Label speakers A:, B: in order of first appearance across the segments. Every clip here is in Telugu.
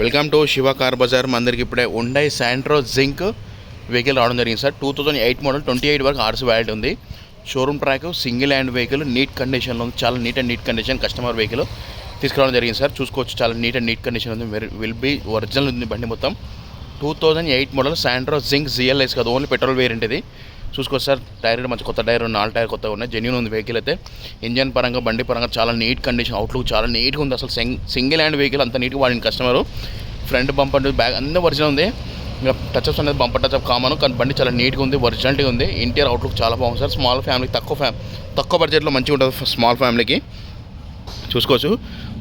A: Welcome to Shiva car bazaar. మందరికి ఇప్పుడే ఉండై శాంట్రో జింక్ వెహికల్ రావడం జరిగింది సార్. 2008 మోడల్, 28 వరకు ఆర్సీ వ్యాలిడ్ ఉంది. Showroom track, single hand vehicle, neat కండిషన్లో ఉంది. చాలా నీట్ కండిషన్ కస్టమర్ వెహికల్ తీసుకురావడం జరిగింది సార్. చూసుకోవచ్చు, చాలా నీట్ కండిషన్ ఉంది. విల్ బీ ఒరిజినల్ ఉంది బండి మొత్తం. 2008 మోడల్ శాంట్రో జింక్ జిఎల్ఎస్ కాదు, ఓన్లీ పెట్రోల్ వేరియంట్ ఇది. చూసుకోవచ్చు సార్, టైర్ మంచి కొత్త టైర్, 4 టైర్ కొత్తగా ఉన్నాయి. జెన్యూన్ ఉంది వెహికల్ అయితే. ఇంజన్ పరంగా, బండి పరంగా చాలా నీట్ కండిషన్, అవుట్లుక్ చాలా నీట్గా ఉంది. అసలు సింగిల్ హ్యాండ్ వెహికల్ అంత నీట్గా వాడిన కస్టమర్. ఫ్రంట్ బంపర్, బ్యాక్ అన్నీ ఒరిజినల్ ఉంది. ఇంకా టచ్అప్స్ అనేది బంపర్ టచ్అప్ కామన్, కానీ బండి చాలా నీట్గా ఉంది, ఒరిజినాలిటీ ఉంది. ఇంటీరియర్ అవుట్లుక్ చాలా బాగుంది సార్. స్మాల్ ఫ్యామిలీ, తక్కువ బడ్జెట్లో మంచిగా ఉంటుంది స్మాల్ ఫ్యామిలీకి. చూసుకోవచ్చు,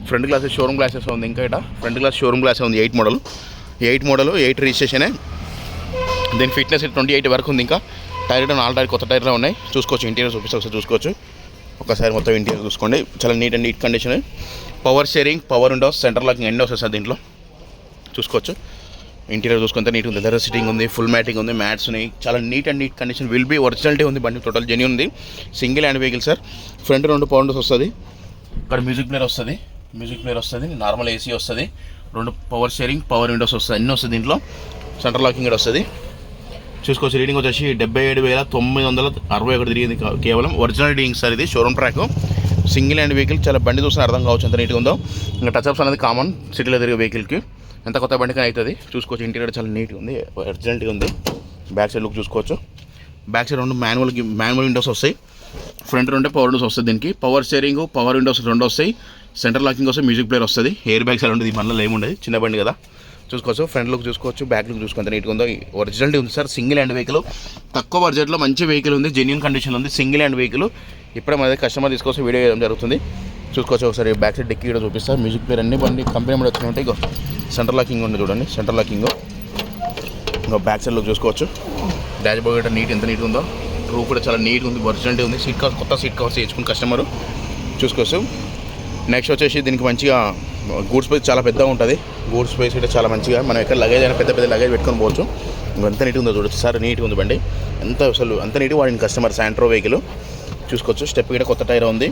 A: ఫ్రంట్ గ్లాసెస్ షోరూమ్ గ్లాసెస్ ఉంది. ఇంకా ఇక్కడ ఫ్రంట్ గ్లాస్ షోరూమ్ గ్లాసెస్ ఉంది. 8 మోడల్ 8 రిజిస్ట్రేషనే. దీని ఫిట్నెస్ 28 వరకు ఉంది. ఇంకా టైర్ 4 టైర్ కొత్త టైర్లో ఉన్నాయి. చూసుకోవచ్చు, ఇంటీరియర్ ఒకసారి చూసుకోవచ్చు. ఒకసారి మొత్తం ఇంటీరియర్ చూసుకోండి, చాలా neat condition. Power steering, power windows, centre locking అన్నీ వస్తాయి సార్ దీంట్లో. చూసుకోవచ్చు, ఇంటీరియర్ చూసుకుంటే నీట్ ఉంది. లెదర్ సిట్టింగ్ ఉంది, ఫుల్ మ్యాటింగ్ ఉంది, మ్యాట్స్ ఉన్నాయి. చాలా neat condition. Will be originality ఉంది బండి, టోటల్ జెన్యూన్ ఉంది. Single hand vehicle sir. Front 2 power windows వస్తుంది. ఇక్కడ మ్యూజిక్ ప్లేయర్ వస్తుంది. నార్మల్ ఏసీ వస్తుంది. 2 పవర్ షేరింగ్, పవర్ విండోస్ వస్తుంది, అన్నీ వస్తుంది దీంట్లో. సెంటర్ లాకింగ్ కూడా వస్తుంది. చూసుకోవచ్చు, రీడింగ్ వచ్చేసి 77,961 తిరిగింది కేవలం. ఒరిజినల్ రీడింగ్ సార్ ఇది, showroom track. Single hand vehicle. చాలా బండి చూస్తే అర్థం కావచ్చు ఎంత నీట్గా ఉందో. ఇంకా టచ్అప్స్ అనేది కామన్ సిటీలో తిరిగే వెహికల్కి, ఎంత కొత్త బండి కానీ అవుతుంది. చూసుకోవచ్చు, ఇంటీరియర్ చాలా నీట్గా ఉంది, ఒరిజినాలిటీ ఉంది. బ్యాక్ సైడ్ లుక్ చూసుకోవచ్చు. బ్యాక్ సైడ్ 2 మాన్యువల్ విండోస్ వస్తాయి. ఫ్రంట్ 2 పవర్ విండోస్ వస్తుంది. దీనికి పవర్ షేరింగ్, పవర్ విండోస్ 2 వస్తాయి. సెంటర్ లాకింగ్ వస్తే మ్యూజిక్ ప్లేయర్ వస్తుంది. ఎయిర్ బ్యాగ్స్ అలా ఉంటుంది, మనలో ఏముండదు, చిన్న బండి కదా. చూసుకోవచ్చు, ఫ్రంట్ లుక్ చూసుకోవచ్చు, బ్యాక్ లుక్ చూసుకుంటే నీట్గా ఉందో. ఒరిజినాలిటీ ఉంది సార్. సింగిల్ హ్యాండ్ వెహికల్, తక్కువ బడ్జెట్లో మంచి వెహికల్ ఉంది, జెన్యూన్ కండిషన్ ఉంది. Single hand vehicle. ఇప్పుడే మన కస్టమర్ తీసుకొస్తే వీడియో చేయడం జరుగుతుంది. చూసుకోవచ్చు, ఒకసారి బ్యాక్ సైడ్ డిక్కీ కూడా చూపిస్తారు. మ్యూజిక్ ప్లేయర్ అన్ని బండి కంపెనీ కూడా వచ్చినాయి ఉంటాయి. సెంటర్ లాకింగ్ ఉంది చూడండి, సెంటర్ లాకింగ్. ఇంకా బ్యాక్ సైడ్ లుక్ చూసుకోవచ్చు. డాష్ బోర్డ్ కూడా ఎంత నీట్గా ఉందో. రూఫ్ కూడా చాలా నీట్గా ఉంది, ఒరిజినాలిటీ ఉంది. కొత్త సీట్ కవర్స్ వేసుకుని కస్టమర్ చూసుకోవచ్చు. నెక్స్ట్ వచ్చేసి దీనికి మంచిగా గూడ్స్ స్పేస్ చాలా పెద్దగా ఉంటుంది. గూడ్స్ స్పేస్ కూడా చాలా మంచిగా, మనం ఎక్కడ లగేజ్ అయినా పెద్ద లగేజ్ పెట్టుకొని పోవచ్చు. ఎంత నీట్గా ఉందో చూడొచ్చు సార్, నీట్గా ఉంది బండి. అంత నీట్గా వాడిన కస్టమర్ శాంట్రో వెహికల్. చూసుకోవచ్చు, స్టెప్ కూడా కొత్త టైర్ ఉంది.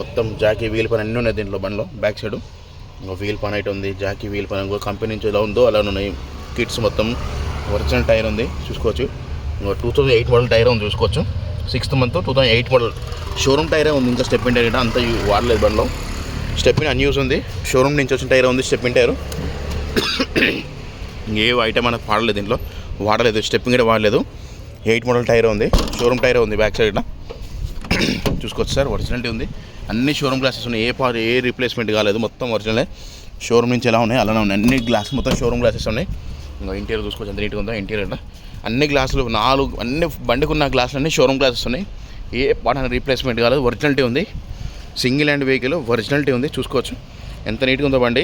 A: మొత్తం జాకీ వీల్ పని అన్నీ ఉన్నాయి దీంట్లో బండిలో. బ్యాక్ సైడ్ వీల్ పని అయితే ఉంది, జాకీ వీల్ పని కూడా కంపెనీ నుంచి ఎలా ఉందో అలా ఉన్నాయి. కిట్స్ మొత్తం ఒరిజినల్ టైర్ ఉంది. చూసుకోవచ్చు, 2008 మోడల్ టైర్ ఉంది. చూసుకోవచ్చు, 6th month 2008 మోడల్ షోరూమ్ టైరే ఉంది. ఇంకా స్టెప్ ఇన్ టైర్ అంత వాడలేదు బండిలో. స్టెప్ ఇన్ అన్యూస్ ఉంది, షోరూమ్ నుంచి వచ్చిన టైర్ ఉంది. Step in tyre A item మనకు వాడలేదు దీంట్లో, వాడలేదు. స్టెప్పింగ్ కూడా వాడలేదు. 8 మోడల్ టైర్ ఉంది, షోరూమ్ టైరే ఉంది. బ్యాక్ సైడ్ చూసుకోవచ్చు సార్, ఒరిజినాలిటీ ఉంది. అన్ని షోరూమ్ గ్లాసెస్ ఉన్నాయి, ఏ రీప్లేస్మెంట్ కాలేదు, మొత్తం ఒరిజినలే. షోరూమ్ నుంచి ఎలా ఉన్నాయి అలానే ఉన్నాయి. అన్ని గ్లాస్ మొత్తం షోరూమ్ గ్లాసెస్ ఉన్నాయి. ఇంకా ఇంటీరియర్ చూసుకోవచ్చు ఎంత నీట్గా ఉందో. ఇంటీరియర్ అన్ని గ్లాసులు 4 అన్ని బండికి ఉన్న గ్లాసులు అన్నీ షోరూమ్ గ్లాసెస్ ఉన్నాయి. ఏ పాట రీప్లేస్మెంట్ కాలేదు, ఒరిజినాలిటీ ఉంది. సింగిల్ హ్యాండ్ వెహికల్, ఒరిజినాలిటీ ఉంది. చూసుకోవచ్చు, ఎంత నీట్గా ఉందో బండి.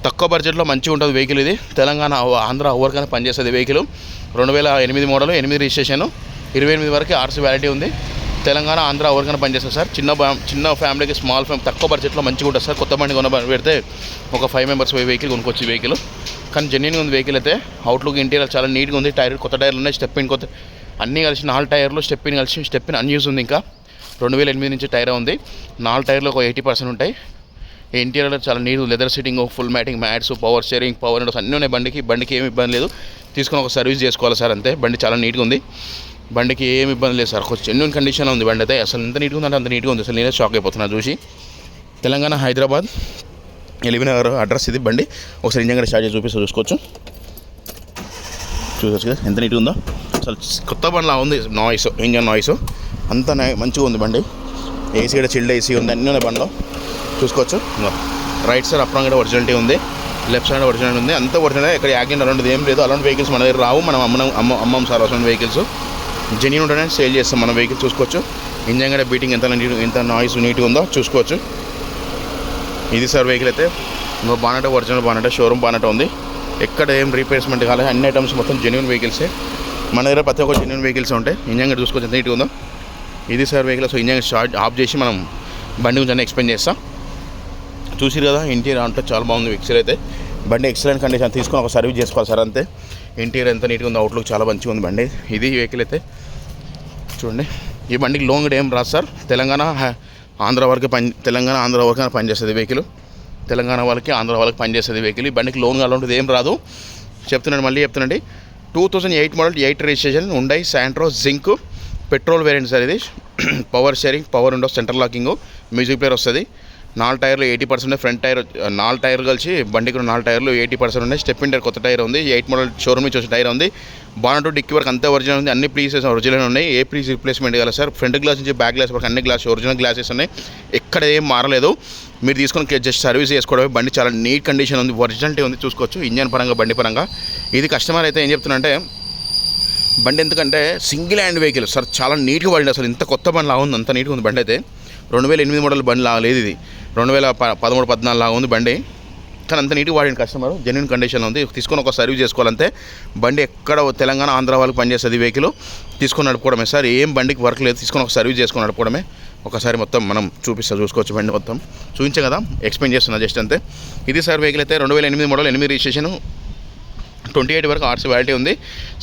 A: తక్కువ బడ్జెట్లో మంచిగా ఉంటుంది వెహికల్ ఇది. తెలంగాణ, ఆంధ్ర ఎవరికైనా పనిచేస్తుంది వెహికల్. 2008 మోడల్, 8 రిజిస్ట్రేషన్, 28 వరకు ఆర్సీ వ్యాలిటీ ఉంది. తెలంగాణ, ఆంధ్ర ఎవరికైనా పనిచేస్తుంది సార్. చిన్న ఫ్యామిలీకి, స్మాల్ ఫ్యామిలీ తక్కువ బడ్జెట్లో మంచిగా ఉంటుంది సార్. కొత్త బండి పెడితే ఒక 5 members వెహికల్ కొనుక్కొచ్చి వెహికల్. కానీ జెన్యూన్గా ఉంది వెహికల్ అయితే. అవుట్లుక్, ఇంటీరియర్ చాలా నీట్గా ఉంది. టైర్ కొత్త టైర్లు ఉన్నాయి. స్టెప్ ఇన్ కొత్త అన్నీ కలిసి 4 టైర్లు, స్టెప్ ఇన్ అన్యూస్ ఉంది. ఇంకా 2008 నుంచి టైర్ ఉంది. 4 టైర్లు ఒక 80% ఉంటాయి. ఇంటీరియర్ చాలా neat, leather seating, full matting, mats, power steering, power windows అన్నీ ఉన్నాయి బండికి ఏమి ఇబ్బంది లేదు. తీసుకొని ఒక సర్వీస్ చేసుకోవాలి సార్, అంతే. బండి చాలా నీట్గా ఉంది, బండికి ఏమి ఇబ్బంది లేదు సార్. కొంచెం జెన్యూన్ కండిషన్లో ఉంది బండి అయితే. అసలు ఎంత నీట్గా ఉందంటే అంత నీట్గా ఉంది. అసలు నేనే షాక్ అయిపోతున్నా చూసి. తెలంగాణ, హైదరాబాద్, ఎలివినగర్ అడ్రస్ ఇది. బండి ఒకసారి ఇంజన్ కూడా స్టార్ట్ చేసి చూసుకోవచ్చు కదా ఎంత నీట్గా ఉందో. అసలు కొత్త బండిలా ఉంది. ఇంజన్ నాయిస్ అంతా మంచిగా ఉంది బండి. ఏసీ కూడా చిల్డ్ ఏసీ ఉంది, అన్నీ ఉన్నాయి బండిలో. చూసుకోవచ్చు. రైట్ సైడ్ అప్రాంగ్ కూడా ఒరిజినాలిటీ ఉంది, లెఫ్ట్ సైడ్ ఒరిజినల్ ఉంది. అంతా ఒరిజినల్. ఇక్కడ యాక్సిడెంట్ అలాంటిది ఏం లేదు. అలాంటి వెహికల్స్ మన దగ్గర రావు. మనం అమ్మం సార్ అలాంటి వెహికల్స్. జెన్యూన్ ఉంటేనే సేల్ చేస్తాం మన వెహికల్. చూసుకోవచ్చు, ఇంజన్ కూడా బీటింగ్ ఎంత నాయిస్ నీట్గా ఉందో చూసుకోవచ్చు. ఇది సార్ వెహికల్ అయితే. ఇంకో బానట ఒరిజినల్ బానట, షోరూమ్ బానట ఉంది. ఎక్కడ ఏం రీప్లేస్మెంట్ కాలేదు. అన్ని ఐటమ్స్ మొత్తం జెన్యూన్ వెహికల్సే. మన దగ్గర ప్రతి ఒక్క జెన్యూన్ వెహికల్స్ ఉంటాయి. ఇంజన్ కూడా చూసుకోవచ్చు ఎంత నీట్గా ఉందో. ఇది sir vehicle. So engine start of చేసి మనం బండి గురించి అన్నీ ఎక్స్ప్లెయిన్ చేస్తాం. చూసిరు కదా, ఇంటీరియర్ అంటే చాలా బాగుంది. ఎక్సెల్ అయితే బండి ఎక్సలెంట్ కండిషన్. తీసుకొని ఒక సర్వీస్ చేసుకోవాలి సార్, అంతే. ఇంటీరియర్ ఎంత నీట్గా ఉంది, అవుట్లుక్ చాలా మంచిగా ఉంది బండి. ఇది వెహికల్ అయితే చూడండి. ఈ బండికి లోన్ కూడా ఏం రాదు సార్. తెలంగాణ, ఆంధ్ర వరకు పనిచేస్తుంది వెహికల్. తెలంగాణ వాళ్ళకి ఆంధ్ర వాళ్ళకి పనిచేస్తుంది వెహికల్. ఈ బండికి లోన్ అలాంటిది ఏం రాదు. మళ్ళీ చెప్తున్నాండి. 2008 model 8 registration Hyundai Santro Xing petrol variant sir ఇది. Power steering, power window, centre locking, music player వస్తుంది. 4 టైర్లు 80% ఫ్రంట్ టైర్, 4 టైర్లు కలిసి బండికి 4 టైర్లు 80% ఉన్నాయి. స్టెప్ ఇన్ టైర్ కొత్త టైర్ ఉంది. 8 మోడల్ షోరూమ్ నుంచి వచ్చే టైర్ ఉంది. బానెట్ డిక్కీ వరకు అంతా ఒరిజినల్ ఉంది. అన్ని పీసెస్ ఒరిజినల్ ఉన్నాయి. ఏ పీస్ రిప్లేస్మెంట్ కాదు సార్. ఫ్రంట్ గ్లాస్ నుంచి బ్యాక్ గ్లాస్ వరకు అన్ని గ్లాస్ ఒరిజినల్ గ్లాసెస్ ఉన్నాయి. ఎక్కడ ఏం మారలేదు. మీరు తీసుకొని జస్ట్ సర్వీస్ చేసుకోవడమే. బండి చాలా నీట్ కండిషన్ ఉంది, ఒరిజినాలిటీ ఉంది, చూసుకోవచ్చు ఇంజన్ పరంగా బండి పరంగా. ఇది కస్టమర్ అయితే ఏం చెప్తున్నంటే బండి ఎందుకంటే సింగిల్ హ్యాండ్ వెహికల్ సార్, చాలా నీట్గా పడింది. అసలు ఇంత కొత్త బండి లాగా ఉంది, అంత నీట్గా ఉంది బండి. అయితే 2008 మోడల్ బండి లాగా లేదు ఇది, 2013-14 లాగా ఉంది బండి. కానీ అంత నీట్గా వాడింది కస్టమర్, జెన్యున్ కండిషన్లో ఉంది. తీసుకొని ఒక సర్వీస్ చేసుకోవాలంటే బండి ఎక్కడ తెలంగాణ ఆంధ్ర వాళ్ళకి పనిచేస్తుంది వెహికల్. తీసుకొని నడుపుకోవడమే సార్, ఏం బండికి వర్క్ లేదు. తీసుకొని ఒక సర్వీస్ చేసుకొని నడుపుకోవడమే. ఒకసారి మొత్తం మనం చూసుకోవచ్చు బండి మొత్తం చూపించే కదా, ఎక్స్ప్లెయిన్ చేస్తున్నా జస్ట్ అంతే. ఇది సార్ వెహికల్ అయితే 2008 మోడల్ 8 రిజిస్ట్రేషన్, 28 వరకు ఆర్సీ వ్యాలిటీ ఉంది.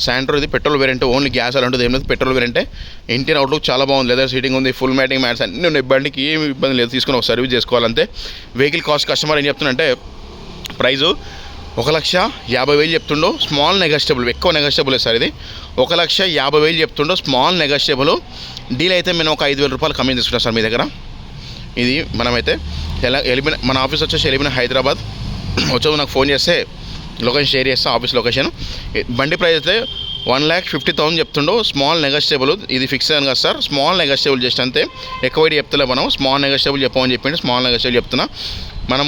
A: శాంట్రో ఇది పెట్రోల్ వేరియంట్, ఓన్లీ గ్యాస్ అలాంటిది ఏం లేదు, పెట్రోల్ వేరియంటే. ఇంటీరియర్ అవుట్లుక్ చాలా బాగుంది, లెదర్ సీటింగ్ ఉంది, ఫుల్ మ్యాటింగ్ మ్యాట్స్ అన్నీ ఉన్నాయి. బండికి ఏమి ఇబ్బంది లేదు, తీసుకుని ఒక సర్వీస్ చేసుకోవాలంతే. వెహికల్ కాస్ట్ కస్టమర్ ఏం చెప్తున్నంటే ప్రైజు 1,50,000 చెప్తుండో, స్మాల్ నెగోషియబుల్, ఎక్కువ నెగోషియబుల్ సార్ ఇది. 1,50,000 చెప్తుండో, స్మాల్ నెగోషియబుల్. డీల్ అయితే మేము ఒక 5,000 రూపాయలు కమిషన్ తీసుకుంటాం సార్ మీ దగ్గర. ఇది మనమైతే మన ఆఫీస్ వచ్చేసి ఎలిమిన హైదరాబాద్. వచ్చి నాకు ఫోన్ చేస్తే లొకేషన్ షేర్ చేస్తా, ఆఫీస్ లొకేషన్. బండి ప్రైస్ అయితే 1,50,000 చెప్తుండో, స్మాల్ నెగోషియబుల్. ఇది ఫిక్స్ అయ్యాను కదా సార్, స్మాల్ నెగోషియబుల్ జస్ట్ అంతే, ఎక్కువ చెప్తలే మనం. స్మాల్ నెగోషియబుల్ చెప్పమని చెప్పిండి, స్మాల్ నెగోషియబుల్ చెప్తున్నా. మనం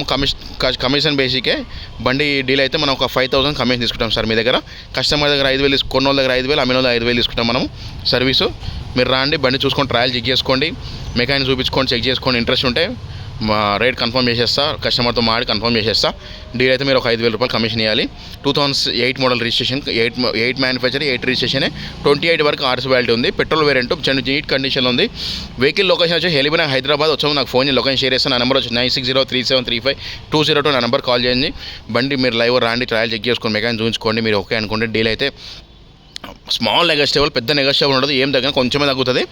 A: కమిషన్ బేసికే బండి డీల్ అయితే మనం ఒక 5,000 కమిషన్ తీసుకుంటాం సార్ మీ దగ్గర. కస్టమర్ దగ్గర 5,000, కొన్నోళ్ళ దగ్గర 5,000, అమ్మిన వాళ్ళ 5,000 తీసుకుంటాం మనం సర్వీసు. మీరు రాండి, బండి చూసుకొని ట్రయల్ చెక్ చేసుకోండి, మెకానిక్ చూపించుకొని చెక్ చేసుకోండి. ఇంట్రెస్ట్ ఉంటే రేట్ కన్ఫర్మ్ చేసేస్తా, కస్టమర్తో మాడి కన్ఫర్మ్ చేసేస్తా. డీల్ అయితే మీరు ఒక 5,000 రూపాయలు కమిషన్ ఇవ్వాలి. 2008 మోడల్ రిజిస్ట్రేషన్, 8 మ్యానుఫ్యాక్చర్, 8 రిజిస్ట్రేషన్, 28 వరకు ఆర్సీ వ్యాలిటీ ఉంది. పెట్రోల్ వేరియంట్, నీట్ కండిషన్లో ఉంది. వెహికల్ లొకేషన్ వచ్చి ఎలిమినా హైదరాబాద్. వచ్చాము నాకు ఫోన్ లొకేషన్ షేర్ చేస్తాను. నా నెంబర్ వచ్చి 9603735202. నా నెంబర్ కాల్ చేయండి. బండి మీరు లైవ్ రాండి, ట్రయల్ చెక్ చేసుకొని మెకానిక్ చూపించుకోండి. మీరు ఓకే అనుకోండి. డీల్ అయితే స్మాల్ నెగోషియబుల్, పెద్ద నెగోషియబుల్ ఉండదు, ఏం తగ్గినా కొంచెమే తగ్గుతుంది.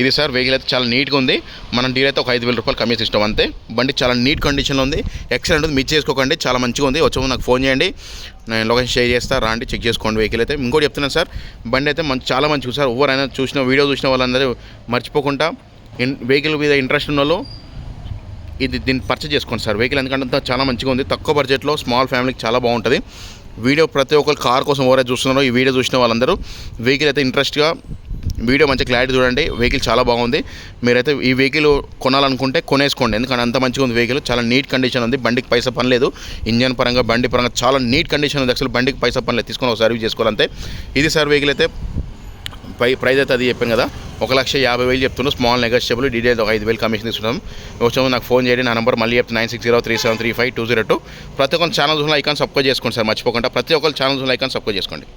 A: ఇది సార్ వెహికల్ అయితే చాలా నీట్గా ఉంది. మనం డీల్ అయితే ఒక 5,000 రూపాయలు కమిషన్ ఇస్తాం అంతే. బండి చాలా నీట్ కండిషన్లో ఉంది, ఎక్సలెంట్ ఉంది, మిస్ చేసుకోకండి, చాలా మంచిగా ఉంది. వచ్చాము నాకు ఫోన్ చేయండి, నేను లొకేషన్ షేర్ చేస్తా, రాండి చెక్ చేసుకోండి. వెహికల్ అయితే ఇంకోటి చెప్తున్నాను సార్, బండి అయితే చాలా మంచిగా సార్. ఎవరైనా వీడియో చూసిన వాళ్ళందరూ మర్చిపోకుండా వెహికల్ మీద ఇంట్రెస్ట్ ఉన్న వాళ్ళు దీన్ని పర్చేజ్ చేసుకోండి సార్. వెహికల్ ఎందుకంటే చాలా మంచిగా ఉంది, తక్కువ బడ్జెట్లో స్మాల్ ఫ్యామిలీకి చాలా బాగుంటుంది. వీడియో ప్రతి ఒక్కరు కార్ కోసం ఎవరైతే చూస్తున్నారో ఈ వీడియో చూసిన వాళ్ళందరూ వెహికల్ అయితే ఇంట్రెస్ట్గా వీడియో మంచి క్లారిటీ చూడండి. వెహికల్ చాలా బాగుంది. మీరైతే ఈ వెహికల్ కొనాలనుకుంటే కొనేసుకోండి, ఎందుకంటే అంత మంచిగా ఉంది వెహికల్. చాలా నీట్ కండిషన్ ఉంది, బండికి పైసా పని లేదు. ఇంజన్ పరంగా బండి పరంగా చాలా నీట్ కండిషన్ ఉంది. అసలు బండికి పైసా పని లేదు, తీసుకొని ఒక సర్వీస్ చేసుకోవాలంతే. ఇది సార్ వెహికల్ అయితే ప్రైజ్ అయితే అది చెప్పాను కదా, 1,50,000 చెప్తున్నాను. స్మాల్ నెగోషియబుల్, డీటెయిల్స్ ఒక 5,000 కమిషన్ తీసుకుంటాం. వచ్చాము నాకు ఫోన్ చేయండి. నా నెంబర్ మళ్ళీ చెప్తే 9603735202. ప్రతి ఒక్కరు ఛానల్ ఐకాన్ సబ్స్క్రైబ్ చేసుకోండి సార్, మర్చిపోకుండా. ప్రతి ఒక్కరు ఛానల్ ఐకాన్ సబ్స్క్రైబ్ చేసుకోండి.